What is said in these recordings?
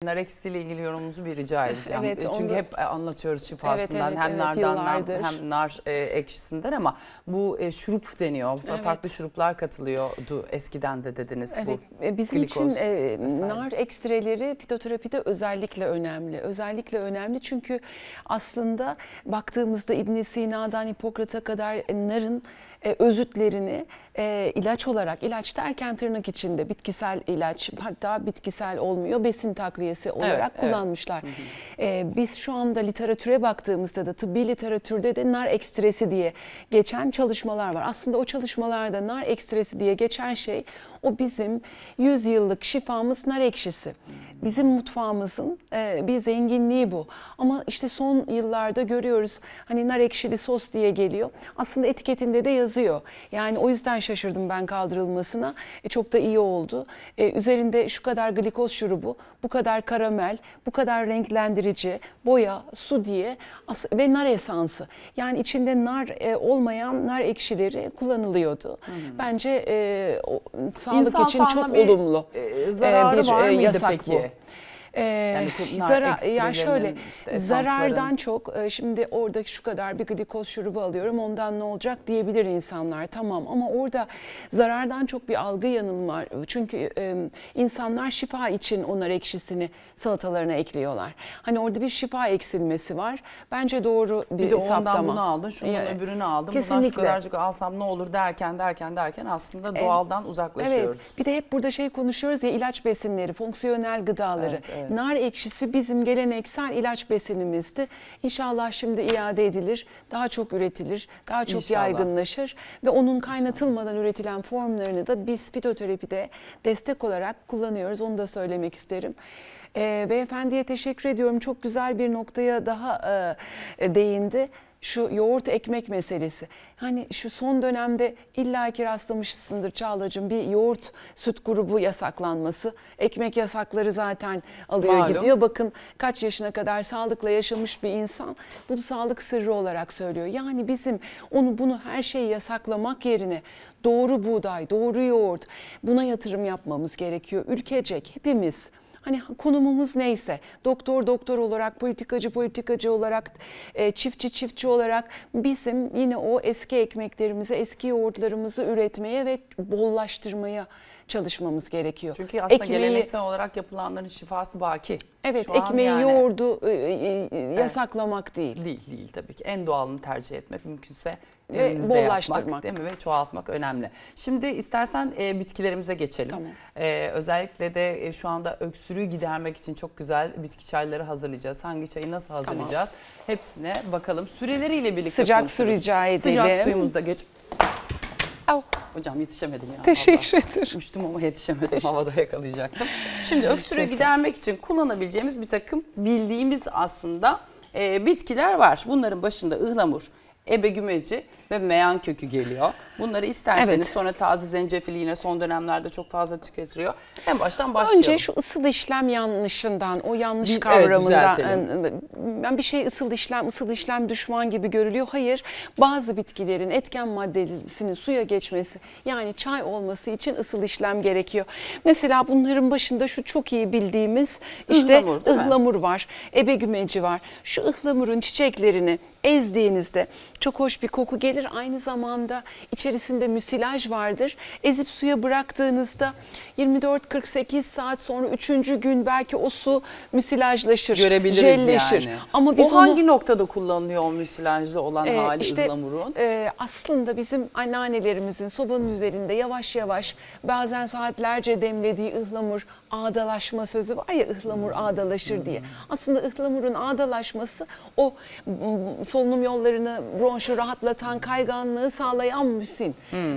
Narex ile ilgili yorumunuzu bir rica edeceğim. Evet, çünkü hep anlatıyoruz şifasından, hem nardan hem nar ekşisinden, ama bu şurup deniyor. Farklı şuruplar katılıyordu eskiden de dediniz. Evet, bu bizim glikoz için nar ekstreleri fitoterapide özellikle önemli. Özellikle önemli çünkü aslında baktığımızda İbn Sina'dan Hipokrat'a kadar narın özütlerini ilaç olarak, ilaç derken tırnak içinde bitkisel ilaç, hatta bitkisel olmuyor, besin takviyesi olarak kullanmışlar. Biz şu anda literatüre baktığımızda da, tıbbi literatürde de nar ekstresi diye geçen çalışmalar var. Aslında o çalışmalarda nar ekstresi diye geçen şey, o bizim 100 yıllık şifamız nar ekşisi. Bizim mutfağımızın bir zenginliği bu. Ama işte son yıllarda görüyoruz, hani nar ekşili sos diye geliyor. Aslında etiketinde de yazıyor. Yani o yüzden şaşırdım ben kaldırılmasına. Çok da iyi oldu. Üzerinde şu kadar glikoz şurubu, bu kadar karamel, bu kadar renklendirici, boya, su diye ve nar esansı. Yani içinde nar olmayan nar ekşileri kullanılıyordu. Bence sağlık İnsan için çok olumlu zararı bir var mıydı yasak peki? bu. Yani şöyle işte zarardan çok, şimdi orada şu kadar bir glikoz şurubu alıyorum, ondan ne olacak diyebilir insanlar, tamam, ama orada zarardan çok bir algı yanılma var. Çünkü insanlar şifa için o nar ekşisini salatalarına ekliyorlar. Hani orada bir şifa eksilmesi var. Bence doğru bir saptama. Ondan bunu aldın, şundan öbürünü aldım. Kesinlikle. Bundan şu kadarcık alsam ne olur derken aslında doğaldan uzaklaşıyoruz. Evet. Bir de hep burada konuşuyoruz ya, ilaç besinleri, fonksiyonel gıdaları. Evet. Nar ekşisi bizim geleneksel ilaç besinimizdi. İnşallah şimdi iade edilir, daha çok üretilir, daha çok yaygınlaşır ve onun kaynatılmadan üretilen formlarını da biz fitoterapide destek olarak kullanıyoruz. Onu da söylemek isterim. Beyefendiye teşekkür ediyorum. Çok güzel bir noktaya daha değindi. Şu yoğurt ekmek meselesi. Hani şu son dönemde illaki rastlamışsındır Çağla'cığım, bir yoğurt süt grubu yasaklanması. Ekmek yasakları zaten alıyor gidiyor. Bakın kaç yaşına kadar sağlıkla yaşamış bir insan bunu sağlık sırrı olarak söylüyor. Yani bizim bunu her şeyi yasaklamak yerine doğru buğday, doğru yoğurt, buna yatırım yapmamız gerekiyor. Ülkecek hepimiz. Hani konumumuz neyse, doktor olarak, politikacı olarak, çiftçi olarak bizim yine o eski ekmeklerimizi, eski yoğurtlarımızı üretmeye ve bollaştırmaya çalışmamız gerekiyor. Çünkü aslında geleneksel olarak yapılanların şifası baki. Evet, ekmeği, yoğurdu yasaklamak değil. Değil tabii ki. En doğalını tercih etmek, mümkünse ve bollaştırmak, yapmak, değil mi? Ve çoğaltmak önemli. Şimdi istersen bitkilerimize geçelim. Tamam. Özellikle de şu anda öksürüğü gidermek için çok güzel bitki çayları hazırlayacağız. Hangi çayı nasıl hazırlayacağız? Tamam. Hepsine bakalım. Süreleriyle birlikte sıcak su rica edelim. Sıcak suyumuzda geç. Au. Hocam yetişemedim ya. Teşekkür ederim. Uçtum ama yetişemedim. Havada yakalayacaktım. Şimdi öksürüğü gidermek için kullanabileceğimiz bir takım bildiğimiz aslında bitkiler var. Bunların başında ıhlamur, ebegümeci ve meyan kökü geliyor. Bunları isterseniz sonra taze zencefili yine son dönemlerde çok fazla tüketiliyor. En baştan başlayalım. Önce şu ısıl işlem yanlışından, o yanlış kavramından. Ben bir şey ısıl işlem düşman gibi görülüyor. Hayır, bazı bitkilerin etken maddesinin suya geçmesi, yani çay olması için ısıl işlem gerekiyor. Mesela bunların başında şu çok iyi bildiğimiz işte ıhlamur var, ebegümeci var. Şu ıhlamurun çiçeklerini ezdiğinizde çok hoş bir koku gelir. Aynı zamanda içerisinde müsilaj vardır. Ezip suya bıraktığınızda 24-48 saat sonra 3. gün belki o su müsilajlaşır, görebiliriz jelleşir. Yani. Ama biz hangi noktada kullanılıyor o müsilajlı olan hali ıhlamurun? Aslında bizim anneannelerimizin sobanın üzerinde yavaş yavaş bazen saatlerce demlediği ıhlamur ağdalaşma sözü var ya, ıhlamur ağdalaşır diye. Aslında ıhlamurun ağdalaşması o solunum yollarını, bronşu rahatlatan, kayganlığı sağlayan müsin.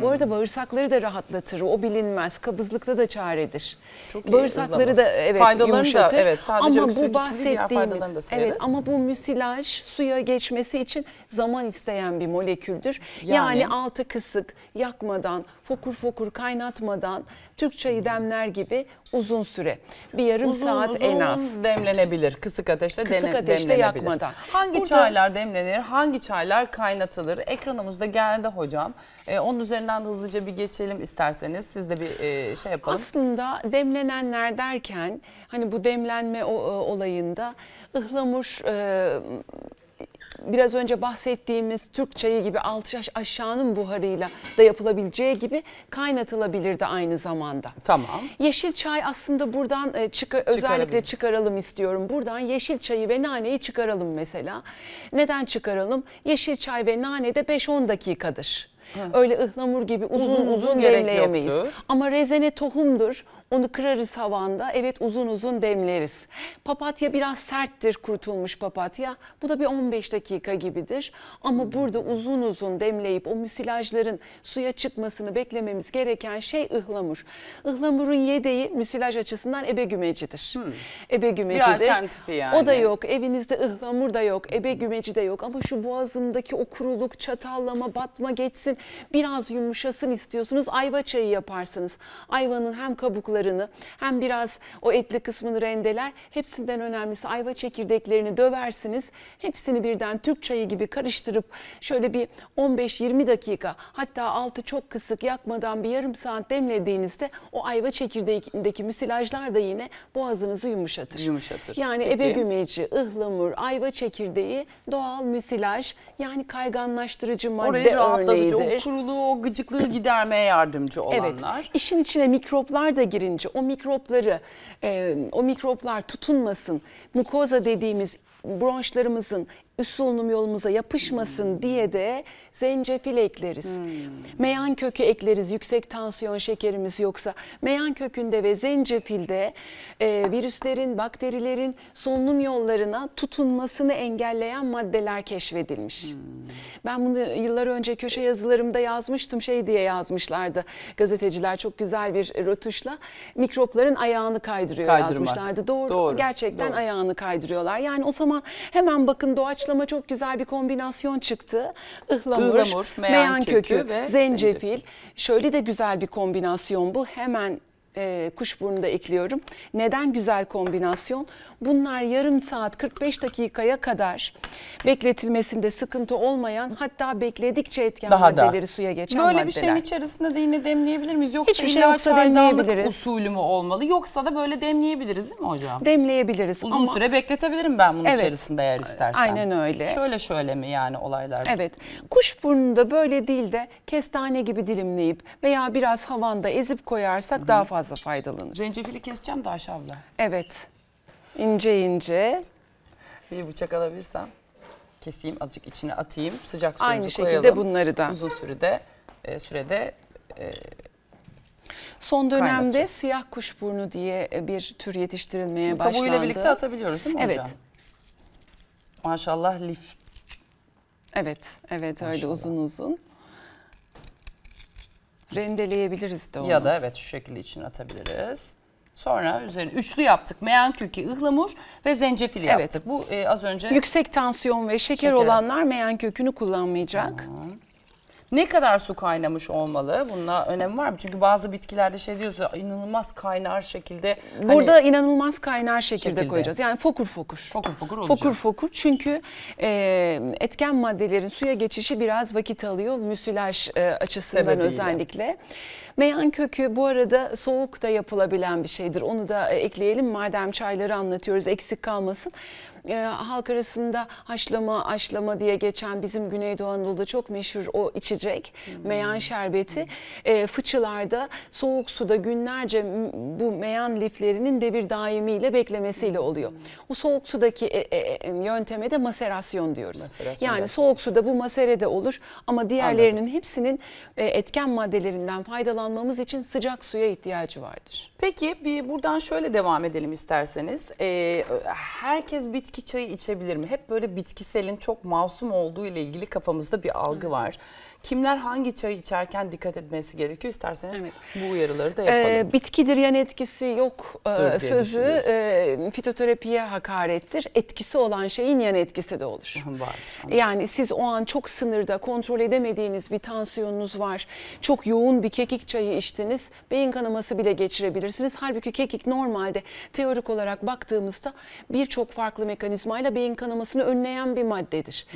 Bu arada bağırsakları da rahatlatır. O bilinmez. Kabızlıkta da çaredir. Çok bağırsakları da yumuşatır. Sadece ama öksürük bu için değil, diğer faydalarını da sayarız. ama bu müsilaj suya geçmesi için zaman isteyen bir moleküldür. Yani altı kısık, yakmadan, fokur fokur kaynatmadan Türk çayı demler gibi uzun süre. Bir yarım saat en az. Demlenebilir. Kısık ateşte Kısık ateşte demlenebilir. yakmadan. Hangi çaylar demlenir? Hangi çaylar kaynatılır? Ekranımızda geldi hocam. Onun üzerinden de hızlıca bir geçelim isterseniz. Siz de bir şey yapalım. Aslında demlenenler derken hani bu demlenme olayında ıhlamur biraz önce bahsettiğimiz Türk çayı gibi altı yaş aşağının buharıyla da yapılabileceği gibi kaynatılabilir de aynı zamanda. Tamam. Yeşil çay aslında buradan özellikle çıkaralım istiyorum. Buradan yeşil çayı ve naneyi çıkaralım mesela. Neden çıkaralım? Yeşil çay ve nane de 5-10 dakikadır. Öyle ıhlamur gibi uzun demleyemeyiz. Ama rezene tohumdur. Onu kırarız havanda. Evet, uzun uzun demleriz. Papatya biraz serttir, kurutulmuş papatya. Bu da bir 15 dakika gibidir. Ama burada uzun uzun demleyip o müsilajların suya çıkmasını beklememiz gereken şey ıhlamur. Ihlamurun yedeği müsilaj açısından ebegümecidir. Ebegümecidir. Bir alternatifi yani. O da yok. Evinizde ıhlamur da yok. Ebegümeci de yok. Ama şu boğazımdaki o kuruluk, çatallama, batma geçsin, biraz yumuşasın istiyorsunuz. Ayva çayı yaparsınız. Ayvanın hem kabuklarını hem biraz o etli kısmını rendeler. Hepsinden önemlisi ayva çekirdeklerini döversiniz. Hepsini birden Türk çayı gibi karıştırıp şöyle bir 15-20 dakika, hatta altı çok kısık yakmadan bir yarım saat demlediğinizde o ayva çekirdeğindeki müsilajlar da yine boğazınızı yumuşatır. Yani ebegümeci, ıhlamur, ayva çekirdeği doğal müsilaj, yani kayganlaştırıcı madde örneğidir. O kuruluğu, o gıcıklığı gidermeye yardımcı olanlar. Evet. İşin içine mikroplar da girince o mikroplar tutunmasın, mukoza dediğimiz bronşlarımızın üst solunum yolumuza yapışmasın diye de zencefil ekleriz. Meyan kökü ekleriz yüksek tansiyon şekerimiz yoksa. Meyan kökünde ve zencefilde virüslerin, bakterilerin solunum yollarına tutunmasını engelleyen maddeler keşfedilmiş. Ben bunu yıllar önce köşe yazılarımda yazmıştım, şey diye yazmışlardı gazeteciler çok güzel bir rötuşla. Mikropların ayağını kaydırıyor yazmışlardı. Doğru. Gerçekten ayağını kaydırıyorlar. Yani o zaman hemen bakın, doğaçlama çok güzel bir kombinasyon çıktı. Ihlamur, meyan kökü ve zencefil. Şöyle de güzel bir kombinasyon bu. Hemen kuşburnu da ekliyorum. Neden güzel kombinasyon? Bunlar yarım saat 45 dakikaya kadar bekletilmesinde sıkıntı olmayan, hatta bekledikçe etken maddeleri suya geçen maddeler. Böyle bir şeyin içerisinde de yine demleyebilir miyiz? Yoksa hiçbir şey illa yoksa çaydanlık usulü mü olmalı? Yoksa da böyle demleyebiliriz değil mi hocam? Demleyebiliriz. Uzun süre bekletebilirim ben bunun içerisinde eğer istersem. Aynen öyle. Şöyle mi yani olaylar? Evet. Kuşburnunda böyle değil de kestane gibi dilimleyip veya biraz havanda ezip koyarsak daha fazla faydalanırız. Zencefili keseceğim de Ayşe abla. Evet. İnce ince. Bir bıçak alabilirsem keseyim, azıcık içine atayım. Sıcak suyumuzu aynı şekilde koyalım. bunları da. Uzun sürede son dönemde siyah kuşburnu diye bir tür yetiştirilmeye başlandı. Kabuğuyla birlikte atabiliyoruz değil mi hocam? Evet. Maşallah lif. Evet Maşallah. Öyle uzun. Rendeleyebiliriz de onu. Ya da evet şu şekilde içine atabiliriz. Sonra üzerine üçlü yaptık. Meyan kökü, ıhlamur ve zencefil yaptık. Bu az önce... Yüksek tansiyon ve şeker olanlar meyan kökünü kullanmayacak. Ne kadar su kaynamış olmalı? Bununla önemi var mı? Çünkü bazı bitkilerde şey diyoruz ya, inanılmaz kaynar şekilde. Burada inanılmaz kaynar şekilde koyacağız. Yani fokur fokur. Fokur olacak. Fokur çünkü etken maddelerin suya geçişi biraz vakit alıyor. Müsilaj açısından sebebiyle. Özellikle. Meyan kökü bu arada soğuk da yapılabilen bir şeydir. Onu da ekleyelim madem çayları anlatıyoruz, eksik kalmasın. Halk arasında haşlama diye geçen bizim Güneydoğu Anadolu'da çok meşhur o içecek meyan şerbeti. Fıçılarda soğuk suda günlerce bu meyan liflerinin devir daimiyle beklemesiyle oluyor. O soğuk sudaki yönteme de maserasyon diyoruz. Soğuk suda bu masere de olur ama diğerlerinin hepsinin etken maddelerinden faydalanmak kullanmamız için sıcak suya ihtiyacı vardır. Peki bir buradan şöyle devam edelim isterseniz. Herkes bitki çayı içebilir mi? Hep böyle bitkiselin çok masum olduğu ile ilgili kafamızda bir algı var. Kimler hangi çayı içerken dikkat etmesi gerekiyor? İsterseniz bu uyarıları da yapalım. Bitkidir, yan etkisi yok diye sözü fitoterapiye hakarettir. Etkisi olan şeyin yan etkisi de olur. Vardır. Yani siz o an çok sınırda kontrol edemediğiniz bir tansiyonunuz var. Çok yoğun bir kekik çayı içtiniz. Beyin kanaması bile geçirebilirsiniz. Halbuki kekik normalde teorik olarak baktığımızda birçok farklı mekanizmayla beyin kanamasını önleyen bir maddedir.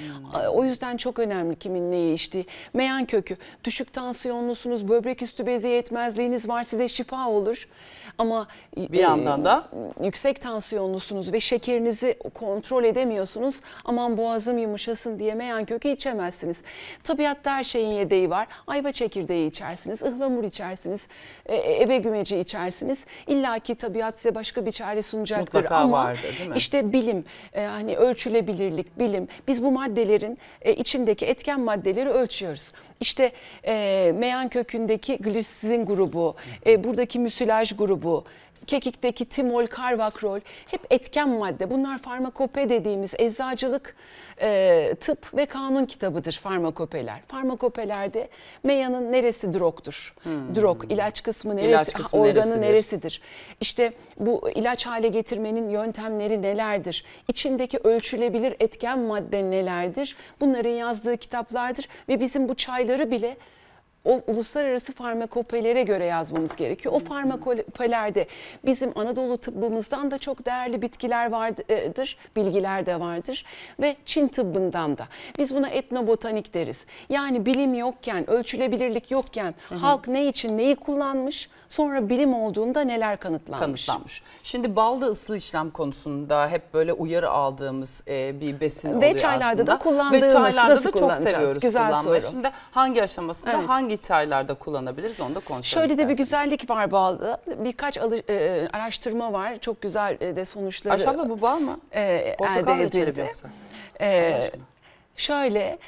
O yüzden çok önemli kimin neyi içtiği. Meyan kökü, düşük tansiyonlusunuz, böbrek üstü bezi yetmezliğiniz var, size şifa olur. Ama bir yandan da yüksek tansiyonlusunuz ve şekerinizi kontrol edemiyorsunuz. Aman boğazım yumuşasın diye meyan kökü içemezsiniz. Tabiatta her şeyin yedeği var. Ayva çekirdeği içersiniz, ıhlamur içersiniz, ebe gümeci içersiniz. İlla ki tabiat size başka bir çare sunacaktır. Mutlaka ama vardır, değil mi? İşte bilim, hani ölçülebilirlik, bilim. Biz bu maddelerin içindeki etken maddeleri ölçüyoruz. İşte meyan kökündeki glisizin grubu, buradaki müsilaj grubu, kekikteki timol, karvakrol hep etken madde. Bunlar farmakope dediğimiz eczacılık, tıp ve kanun kitabıdır farmakopeler. Farmakopelerde meyanın neresi drogdur? Drog, ilaç kısmı neresi, İlaç kısmı organı neresidir? İşte bu ilaç hale getirmenin yöntemleri nelerdir? İçindeki ölçülebilir etken madde nelerdir? Bunların yazdığı kitaplardır ve bizim bu çayları bile o uluslararası farmakopelere göre yazmamız gerekiyor. O farmakopelerde bizim Anadolu tıbbımızdan da çok değerli bitkiler vardır, bilgiler de vardır ve Çin tıbbından da. Biz buna etnobotanik deriz. Yani bilim yokken, ölçülebilirlik yokken halk ne için neyi kullanmış, sonra bilim olduğunda neler kanıtlanmış. Şimdi balda ısıl işlem konusunda hep böyle uyarı aldığımız bir besin oluyor ve aslında. çaylarda da kullandığımız, ve çaylarda nasıl da çok seviyoruz Güzel kullanmayı. soru. Şimdi hangi aşamasında hangi çaylarda kullanabiliriz onu da konuşalım. Şöyle de bir isterseniz. güzellik var balda. Birkaç araştırma var. Çok güzel de sonuçları Aşağıda bu bal mı? Portakal elde reçeli edildi. yoksa? Şöyle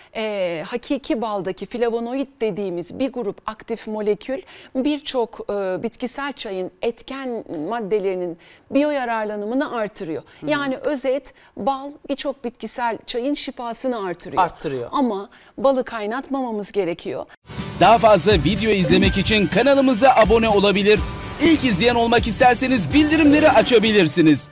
hakiki baldaki flavonoid dediğimiz bir grup aktif molekül birçok bitkisel çayın etken maddelerinin biyoyararlanımını artırıyor. Yani özet bal birçok bitkisel çayın şifasını artırıyor. Ama balı kaynatmamamız gerekiyor. Daha fazla video izlemek için kanalımıza abone olabilir. İlk izleyen olmak isterseniz bildirimleri açabilirsiniz.